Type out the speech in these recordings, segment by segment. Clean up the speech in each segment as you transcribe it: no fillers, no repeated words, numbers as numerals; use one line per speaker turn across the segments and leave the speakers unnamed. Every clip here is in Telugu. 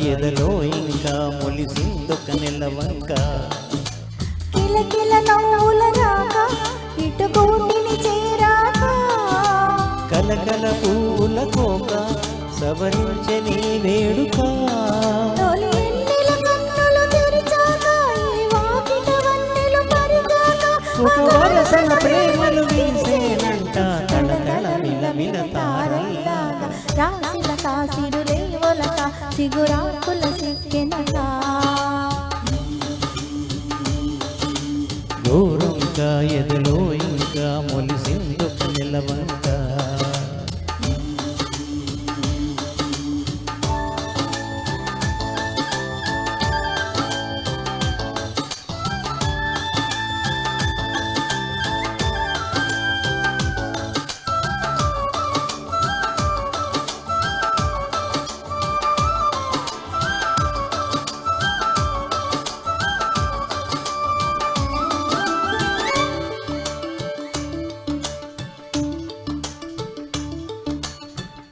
ఎదలో ఇంకా మొలిసిందొక నెలవంక
కిలకిల నవ్వుల రాక ఇటు గూటిని చేరాక
కలకల పూల కోక సవరించని వేడుక
తొలి ఎన్నెల కన్నులు తెరిచాక ఈ వాకిట వన్నెలు పరిగాక
ఒక వరసల ప్రేమలు వీసేనంట తడతడ మిలమిల తారల్లాగా
రాసిన కాసిరు లేవలక సిగురాకుల సిక్కెనక
దూరంగా ఎదలో ఇంకా మొలిసిందొక నెలవంక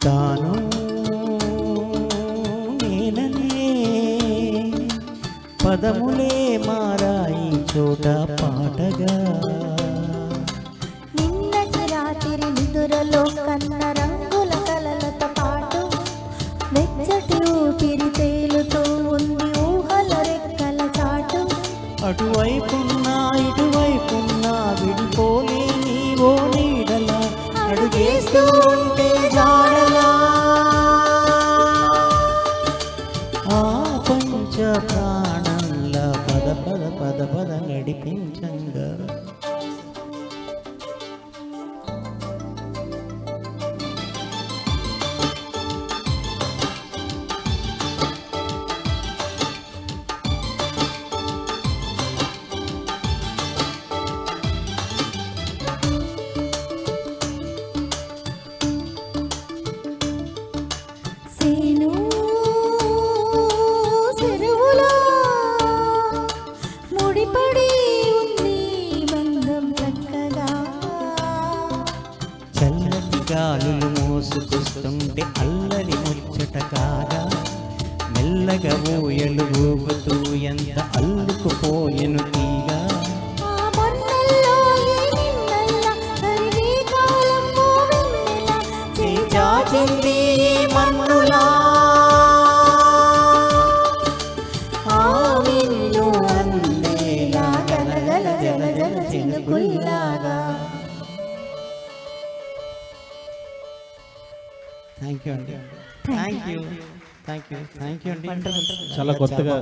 తాను నేననే పదములే మారాయి చోట పాటగా
నిన్నటి రాత్రి నిదురలో కన్న రంగుల కలలతో పాటు వెచ్చటి ఊపిరి తేలుతూ ఉంది ఊహల రెక్కల చాటు
అటువైపున్నా ఇటువైపున్నా విడిపోలేని ఓ నీడల అడుగేస్తూ ఉంటే జాడలా ఆ పంచ ప్రాణంలా పద పద పద పద నడిపించంగా
సేను చెరువులో ముడిపడి ఉంది బంధం చక్కగా
చల్లటి గాలులు మోసుకొస్తుంటే అల్లరి ముచ్చట కాగా మెల్లగా ఊయలు ఊగుతూ ఎంత అల్లుకుపోయెను తీగా
ఆ మొన్నల్లో ఈ నిన్నల్లా కరిగే కాలంలో వెన్నెల
చాచింది మన్నులా ఆ విల్లు అందేలా గలగల జల జల చినుకుల్లాగా. థ్యాంక్ యూ అండి, థ్యాంక్ యూ అండి.
చాలా కొత్తగా